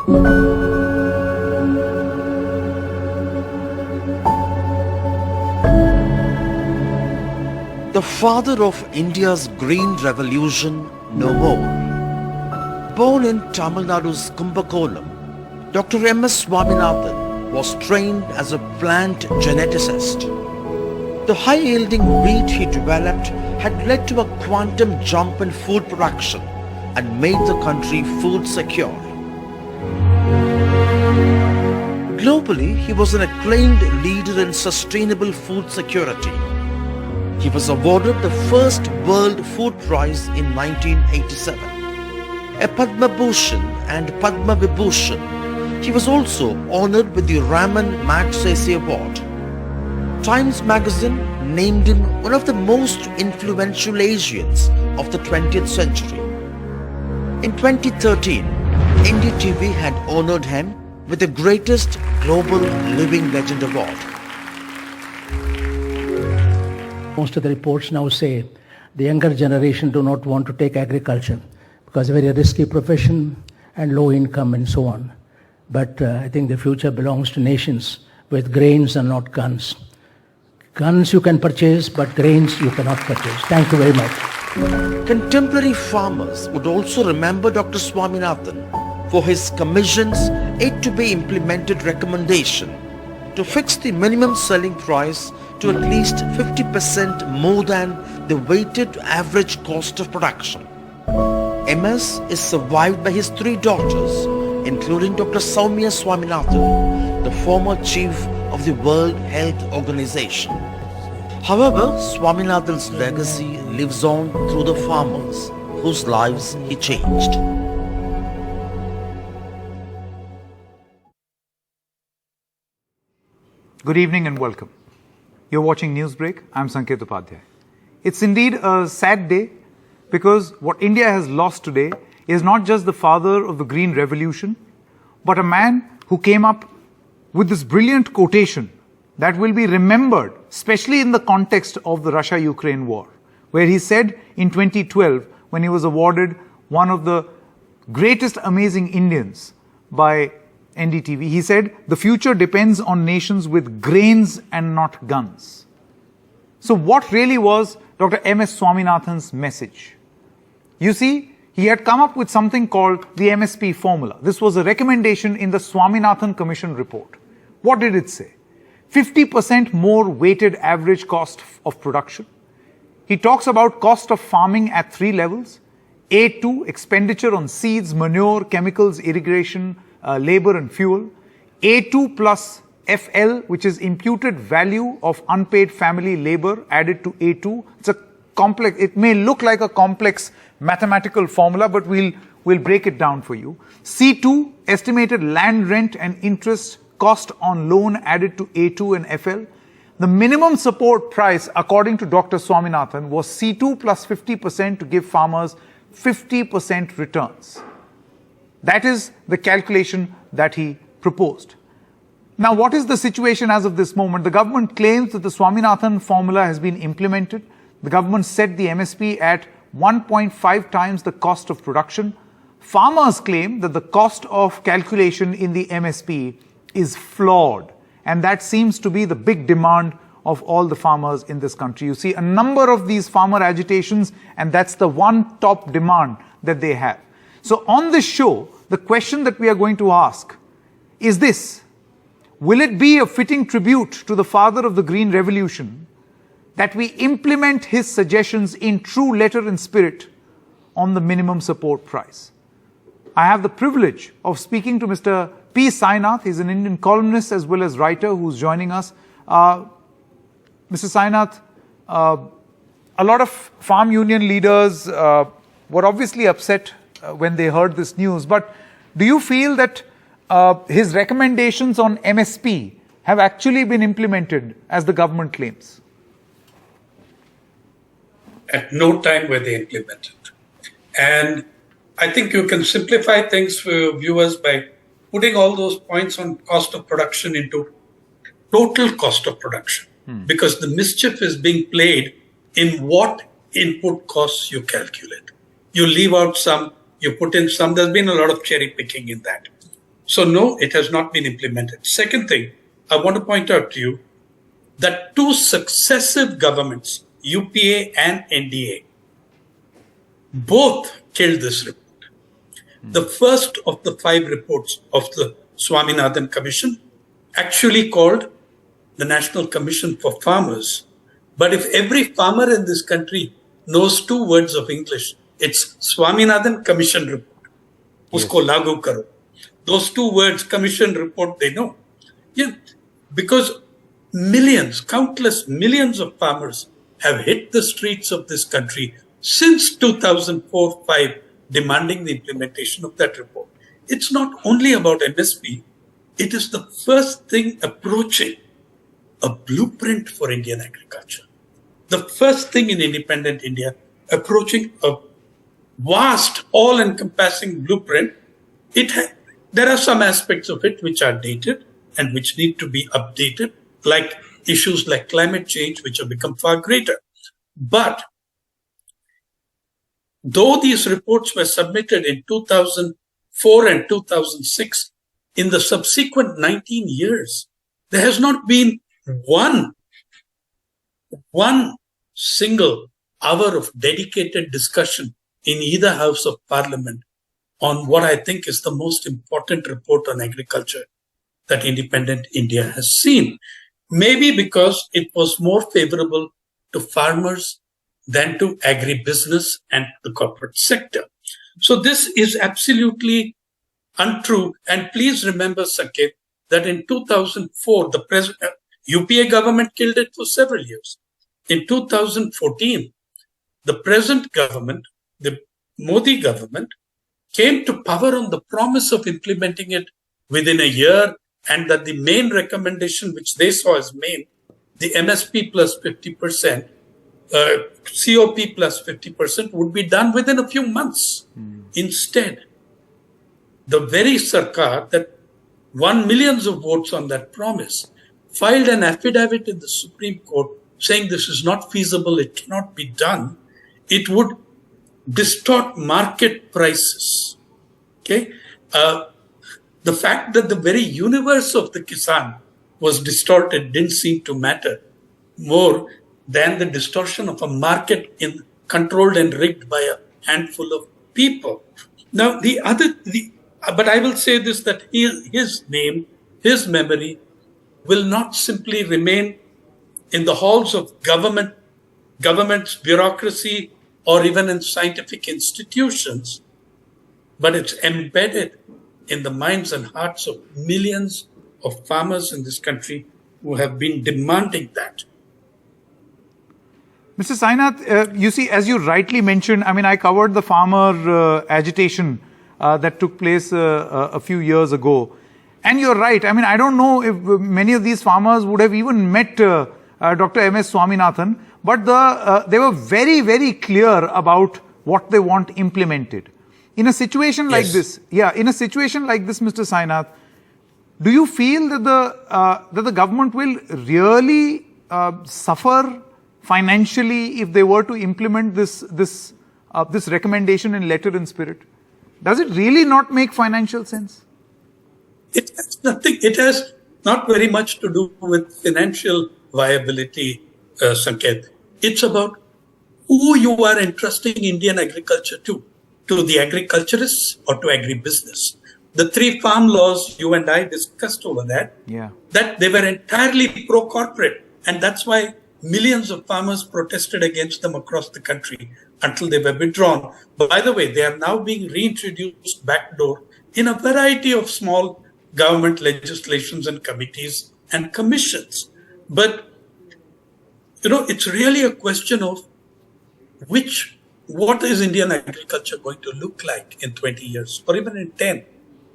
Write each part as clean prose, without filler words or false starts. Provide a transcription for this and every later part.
The father of India's Green Revolution no more. Born in Tamil Nadu's Kumbakolam, Dr. M.S. Swaminathan was trained as a plant geneticist. The high-yielding wheat he developed had led to a quantum jump in food production and made the country food secure. Globally, he was an acclaimed leader in sustainable food security. He was awarded the first World Food Prize in 1987. A Padma Bhushan and Padma Vibhushan, he was also honored with the Raman Magsaysay Award. Times magazine named him one of the most influential Asians of the 20th century. In 2013, NDTV had honored him with the greatest global living legend award. Most of the reports now say the younger generation do not want to take agriculture because it's a very risky profession and low income and so on. But I think the future belongs to nations with grains and not guns. Guns you can purchase, but grains you cannot purchase. Thank you very much. Contemporary farmers would also remember Dr. Swaminathan for his commission's yet to be implemented recommendation to fix the minimum selling price to at least 50% more than the weighted average cost of production. MS is survived by his 3 daughters, including Dr. Soumya Swaminathan, the former chief of the World Health Organization. However, Swaminathan's legacy lives on through the farmers whose lives he changed. Good evening and welcome. You're watching Newsbreak. I'm Sanket Upadhyay. It's indeed a sad day because what India has lost today is not just the father of the Green Revolution, but a man who came up with this brilliant quotation that will be remembered, especially in the context of the Russia-Ukraine war, where he said in 2012, when he was awarded one of the greatest amazing Indians by NDTV, he said, "The future depends on nations with grains and not guns." So what really was Dr. M.S. Swaminathan's message? You see, he had come up with something called the MSP Formula. This was a recommendation in the Swaminathan Commission report. What did it say? 50% more weighted average cost of production. He talks about cost of farming at 3 levels. A2, expenditure on seeds, manure, chemicals, irrigation, labor and fuel. A2 plus FL, which is imputed value of unpaid family labor added to A2. It's a complex, it may look like a complex mathematical formula, but we'll break it down for you. C2, estimated land rent and interest cost on loan added to A2 and FL. The minimum support price, according to Dr. Swaminathan, was C2 plus 50% to give farmers 50% returns. That is the calculation that he proposed. Now, what is the situation as of this moment? The government claims that the Swaminathan formula has been implemented. The government set the MSP at 1.5 times the cost of production. Farmers claim that the cost of calculation in the MSP is flawed, and that seems to be the big demand of all the farmers in this country. You see a number of these farmer agitations, and that's the one top demand that they have. So on this show, the question that we are going to ask is this: will it be a fitting tribute to the father of the Green Revolution that we implement his suggestions in true letter and spirit on the minimum support price? I have the privilege of speaking to Mr. P. Sainath. He's an Indian columnist as well as writer who's joining us. Mr. Sainath, a lot of farm union leaders were obviously upset when they heard this news, but do you feel that his recommendations on MSP have actually been implemented as the government claims? At no time were they implemented. And I think you can simplify things for your viewers by putting all those points on cost of production into total cost of production. Because the mischief is being played in what input costs you calculate. You leave out some, you put in some. There's been a lot of cherry picking in that. So no, it has not been implemented. Second thing, I want to point out to you that two successive governments, UPA and NDA, both killed this report. The first of the 5 reports of the Swaminathan Commission, actually called the National Commission for Farmers. But if every farmer in this country knows 2 words of English, it's Swaminathan Commission Report. Usko lagu karo. Those 2 words, Commission Report, they know. Yeah, because millions, countless millions of farmers have hit the streets of this country since 2004-5, demanding the implementation of that report. It's not only about MSP, it is the first thing approaching a blueprint for Indian agriculture. The first thing in independent India approaching a vast, all-encompassing blueprint. There are some aspects of it which are dated and which need to be updated, like issues like climate change, which have become far greater. But though these reports were submitted in 2004 and 2006, in the subsequent 19 years, there has not been one single hour of dedicated discussion in either House of Parliament on what I think is the most important report on agriculture that independent India has seen. Maybe because it was more favorable to farmers than to agribusiness and the corporate sector. So this is absolutely untrue. And please remember, Sanket, that in 2004, the UPA government killed it for several years. In 2014, the present government, the Modi government, came to power on the promise of implementing it within a year, and that the main recommendation, which they saw as main, the MSP plus 50%, COP plus 50%, would be done within a few months. Instead, the very Sarkar that won millions of votes on that promise filed an affidavit in the Supreme Court saying this is not feasible, it cannot be done. It would distort market prices. Okay, the fact that the very universe of the Kisan was distorted didn't seem to matter more than the distortion of a market controlled and rigged by a handful of people. Now, but I will say this, that his name, his memory will not simply remain in the halls of government's bureaucracy, or even in scientific institutions, but it's embedded in the minds and hearts of millions of farmers in this country who have been demanding that. Mr. Swaminathan, you see, as you rightly mentioned, I mean, I covered the farmer agitation that took place a few years ago. And you're right. I mean, I don't know if many of these farmers would have even met Dr. M.S. Swaminathan, but they were very, very clear about what they want implemented. In a situation like this, Mr. Swaminathan, do you feel that the government will really suffer financially if they were to implement this recommendation in letter and spirit? Does it really not make financial sense? It has nothing. It has not very much to do with financial viability, Sanket. It's about who you are entrusting Indian agriculture to the agriculturists or to agribusiness. The 3 farm laws you and I discussed over that they were entirely pro-corporate, and that's why millions of farmers protested against them across the country until they were withdrawn. But by the way, they are now being reintroduced backdoor in a variety of small government legislations and committees and commissions. But, it's really a question of what is Indian agriculture going to look like in 20 years, or even in 10,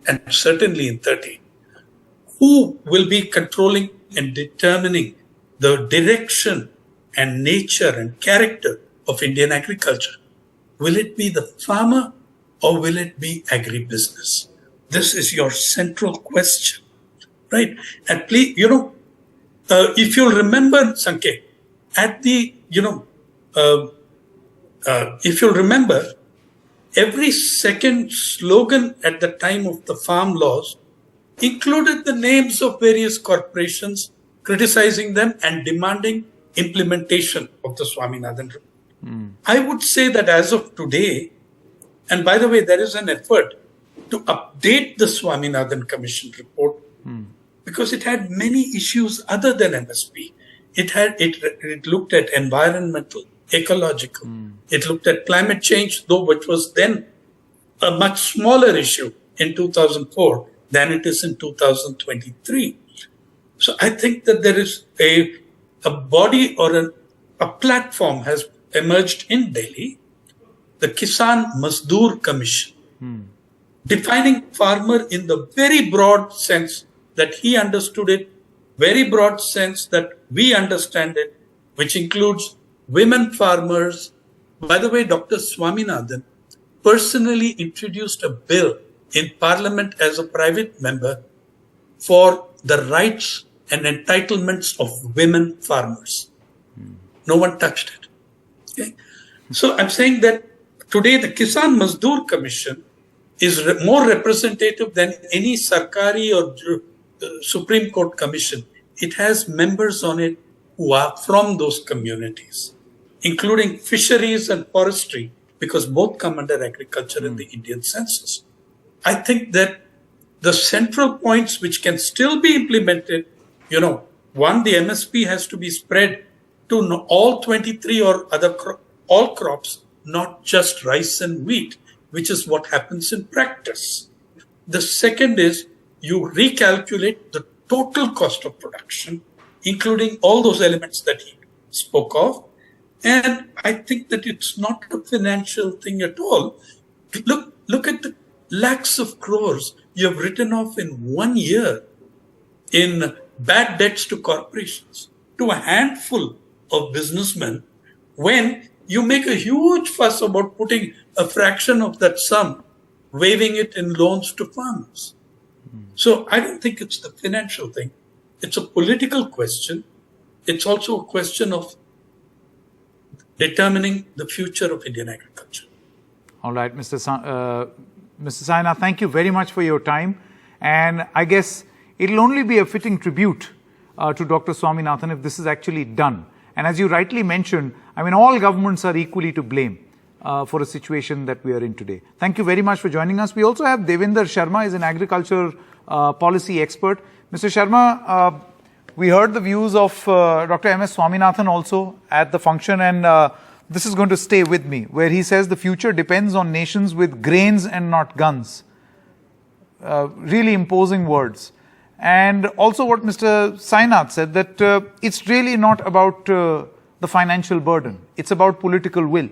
and certainly in 30? Who will be controlling and determining the direction and nature and character of Indian agriculture? Will it be the farmer or will it be agribusiness? This is your central question, right? And please, if you'll remember, Sanket, if you'll remember, every second slogan at the time of the farm laws included the names of various corporations, criticizing them and demanding implementation of the Swaminathan report. I would say that as of today, and by the way, there is an effort to update the Swaminathan Commission report because it had many issues other than MSP. It looked at environmental, ecological. It looked at climate change, though which was then a much smaller issue in 2004 than it is in 2023. So I think that there is a body or a platform has emerged in Delhi, the Kisan Mazdoor Commission, defining farmer in the very broad sense that he understood it, very broad sense that we understand it, which includes women farmers. By the way, Dr. Swaminathan personally introduced a bill in Parliament as a private member for the rights and entitlements of women farmers. No one touched it. Okay? So I'm saying that today the Kisan Mazdoor Commission is more representative than any Sarkari or Supreme Court commission. It has members on it who are from those communities, including fisheries and forestry, because both come under agriculture in the Indian census. I think that the central points which can still be implemented, one, the MSP has to be spread to all 23 or all crops, not just rice and wheat, which is what happens in practice. The second is you recalculate the total cost of production, including all those elements that he spoke of. And I think that it's not a financial thing at all. Look at the lakhs of crores you have written off in 1 year in bad debts to corporations, to a handful of businessmen, when you make a huge fuss about putting a fraction of that sum, waiving it in loans to farmers. So I don't think it's the financial thing. It's a political question. It's also a question of determining the future of Indian agriculture. All right, Mr. Saina, thank you very much for your time. And I guess it'll only be a fitting tribute to Dr. Swaminathan if this is actually done. And as you rightly mentioned, all governments are equally to blame for a situation that we are in today. Thank you very much for joining us. We also have Devinder Sharma, is an agriculture policy expert. Mr. Sharma, we heard the views of Dr. M.S. Swaminathan also at the function, and this is going to stay with me, where he says the future depends on nations with grains and not guns. Really imposing words. And also what Mr. Sainath said, that it's really not about the financial burden. It's about political will.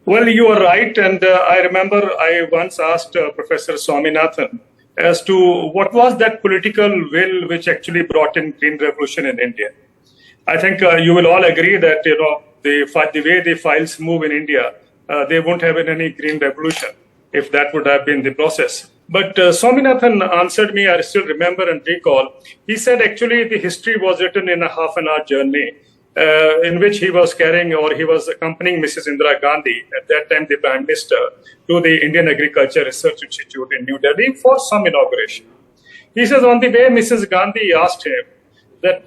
Well, you are right. And I remember I once asked Professor Swaminathan as to what was that political will which actually brought in Green Revolution in India. I think you will all agree that, the way the files move in India, they won't have any Green Revolution if that would have been the process. But Swaminathan answered me, I still remember and recall. He said actually the history was written in a half-an-hour journey in which he was accompanying Mrs. Indira Gandhi, at that time the Prime Minister, to the Indian Agriculture Research Institute in New Delhi for some inauguration. He says on the way, Mrs. Gandhi asked him that,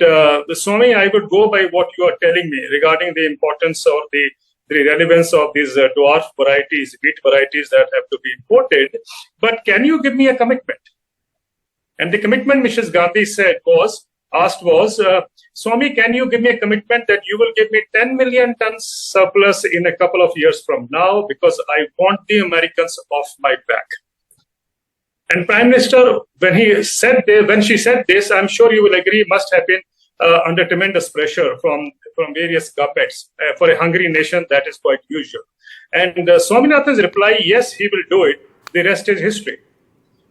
Swami, I would go by what you are telling me regarding the importance or the relevance of these dwarf varieties, wheat varieties that have to be imported, but can you give me a commitment? And the commitment Mrs. Gandhi asked was, Swami, can you give me a commitment that you will give me 10 million tons surplus in a couple of years from now, because I want the Americans off my back. And Prime Minister, when she said this, I'm sure you will agree, must have been under tremendous pressure from various governments. For a hungry nation, that is quite usual. And Swaminathan's reply, yes, he will do it. The rest is history.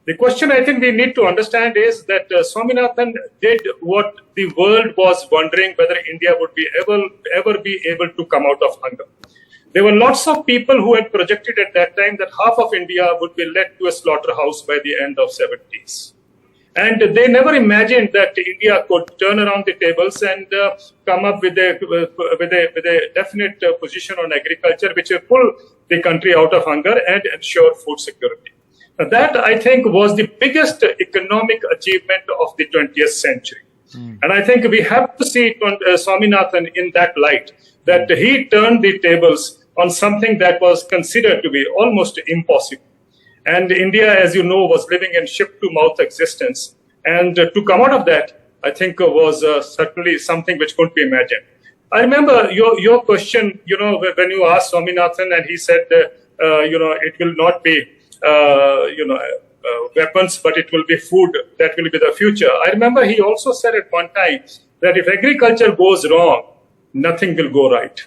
The question I think we need to understand is that Swaminathan did what the world was wondering, whether India would be ever be able to come out of hunger. There were lots of people who had projected at that time that half of India would be led to a slaughterhouse by the end of 70s. And they never imagined that India could turn around the tables and come up with a definite position on agriculture, which will pull the country out of hunger and ensure food security. Now, that, I think, was the biggest economic achievement of the 20th century. And I think we have to see Swaminathan in that light, that he turned the tables on something that was considered to be almost impossible. And India, as you know, was living in ship-to-mouth existence. And to come out of that, I think, was certainly something which couldn't be imagined. I remember your question, when you asked Swaminathan, and he said, it will not be, weapons, but it will be food that will be the future. I remember he also said at one time that if agriculture goes wrong, nothing will go right.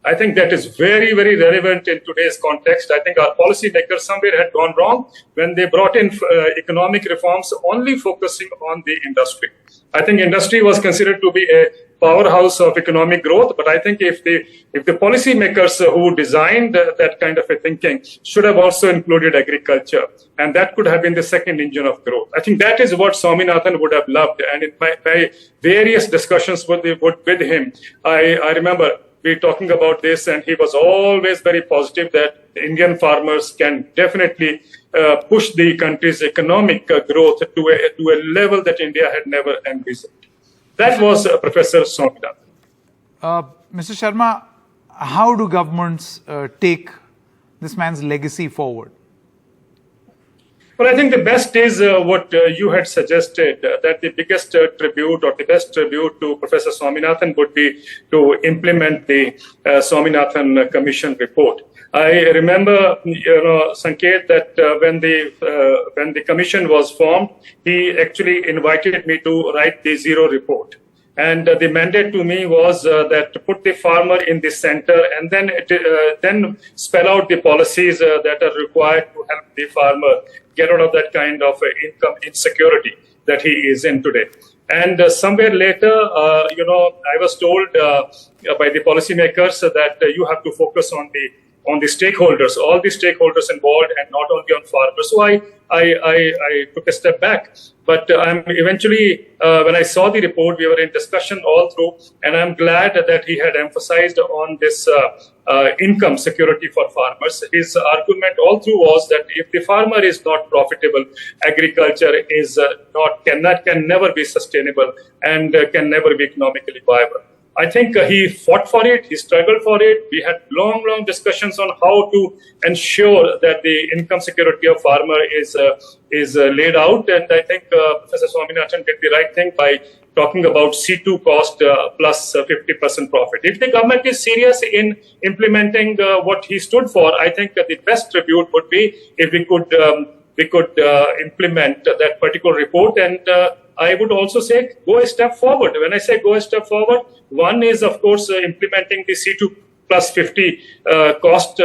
I think that is very, very relevant in today's context. I think our policymakers somewhere had gone wrong when they brought in economic reforms only focusing on the industry. I think industry was considered to be a powerhouse of economic growth, but I think if the policymakers who designed that kind of a thinking should have also included agriculture, and that could have been the second engine of growth. I think that is what Swaminathan would have loved, and in my various discussions with him, I remember we talking about this, and he was always very positive that Indian farmers can definitely push the country's economic growth to a level that India had never envisioned. That was Professor Swaminathan. Mr. Sharma, how do governments take this man's legacy forward? Well, I think the best is what you had suggested, that the biggest tribute or the best tribute to Professor Swaminathan would be to implement the Swaminathan Commission report. I remember, Sanket, that when the commission was formed, he actually invited me to write the zero report. And the mandate to me was that to put the farmer in the center and then spell out the policies that are required to help the farmer get out of that kind of income insecurity that he is in today. And somewhere later, I was told by the policymakers that you have to focus on the stakeholders, all the stakeholders involved, and not only on farmers. So I took a step back. But I'm eventually, when I saw the report, we were in discussion all through, and I'm glad that he had emphasized on this income security for farmers. His argument all through was that if the farmer is not profitable, agriculture is can never be sustainable and can never be economically viable. I think he fought for it, he struggled for it. We had long discussions on how to ensure that the income security of farmer is laid out. And I think Professor Swaminathan did the right thing by talking about C2 cost plus 50% profit. If the government is serious in implementing what he stood for, I think the best tribute would be if we could implement that particular report. And I would also say go a step forward. When I say go a step forward, one is, of course, implementing the C2 plus 50 cost,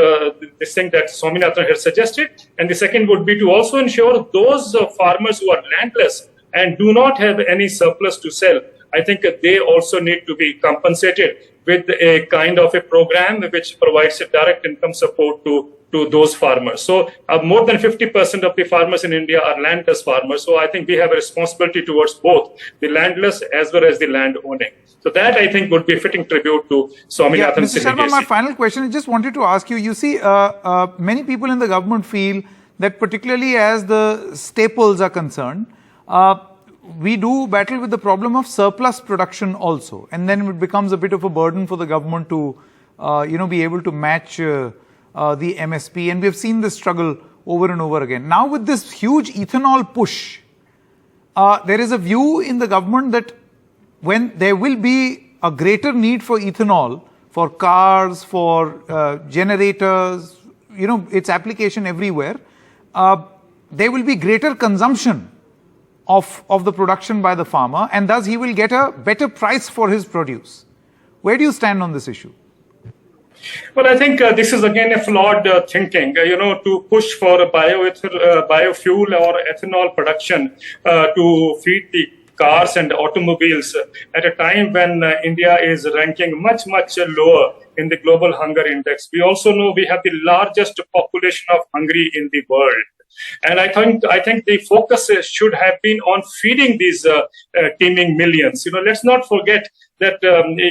this thing that Swaminathan had suggested. And the second would be to also ensure those farmers who are landless and do not have any surplus to sell, I think they also need to be compensated with a kind of a program which provides a direct income support to those farmers. So more than 50% of the farmers in India are landless farmers. So I think we have a responsibility towards both the landless as well as the land owning. So that, I think, would be a fitting tribute to Swaminathan's Mr. Sharma, my final question, I just wanted to ask you, see, many people in the government feel that particularly as the staples are concerned, we do battle with the problem of surplus production also. And then it becomes a bit of a burden for the government to, be able to match the MSP, and we have seen this struggle over and over again. Now with this huge ethanol push, there is a view in the government that when there will be a greater need for ethanol for cars, for generators, its application everywhere, there will be greater consumption of the production by the farmer, and thus he will get a better price for his produce. Where do you stand on this issue? Well, I think this is again a flawed thinking, to push for biofuel or ethanol production to feed the cars and automobiles at a time when India is ranking much lower in the global hunger index. We also know we have the largest population of hungry in the world. And I think the focus should have been on feeding these teeming millions. Let's not forget that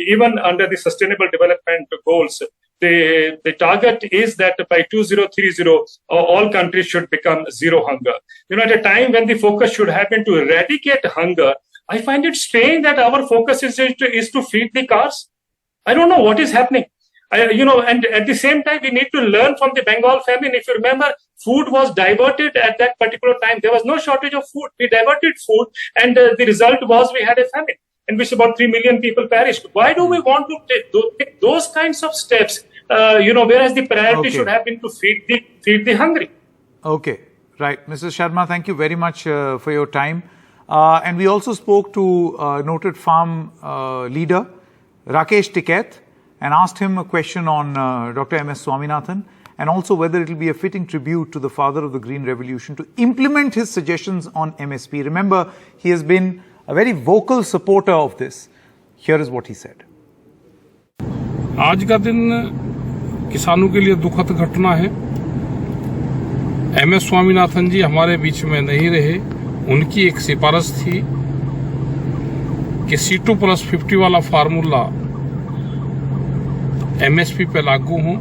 even under the Sustainable Development Goals, the target is that by 2030, all countries should become zero hunger. At a time when the focus should have been to eradicate hunger, I find it strange that our focus is to feed the cars. I don't know what is happening. And at the same time, we need to learn from the Bengal famine. If you remember, food was diverted at that particular time. There was no shortage of food. We diverted food, and the result was we had a famine in which about 3 million people perished. Why do we want to take those kinds of steps? Whereas the priority should have been to feed the hungry. Okay, right. Mr. Sharma, thank you very much for your time. And we also spoke to noted farm leader Rakesh Tiket and asked him a question on Dr. M.S. Swaminathan, and also whether it will be a fitting tribute to the father of the Green Revolution to implement his suggestions on MSP. Remember, he has been a very vocal supporter of this. Here is what he said. आज का दिन किसानों के लिए दुखद घटना है। MS Swaminathan जी हमारे बीच में नहीं रहे। उनकी एक सिफारिश थी कि C2+50 वाला फार्मूला एमएसपी पे लागू हो,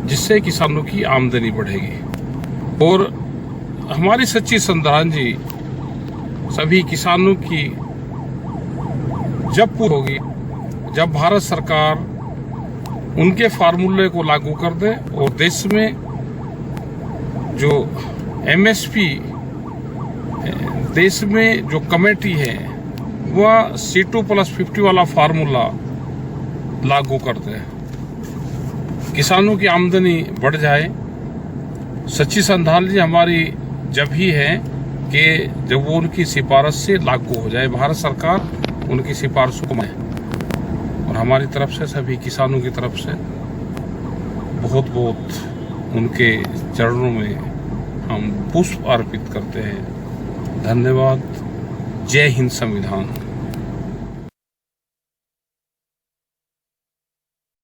जिससे किसानों की आमदनी बढ़ेगी। और हमारी सच्ची श्रद्धांजलि सभी किसानों की जब पूरी होगी, जब भारत सरकार उनके फार्मूले को लागू कर दे और देश में जो एमएसपी देश में जो कमेटी है वह C2+50 वाला फार्मूला लागू कर दे, किसानों की आमदनी बढ़ जाए। सच्ची श्रद्धांजलि हमारी जब ही है कि जब वो उनकी सिफारिश से लागू हो जाए, भारत सरकार उनकी सिफारिशों को माने। और हमारी तरफ से, सभी किसानों की तरफ से बहुत बहुत उनके चरणों में हम पुष्प अर्पित करते हैं। धन्यवाद। जय हिंद संविधान।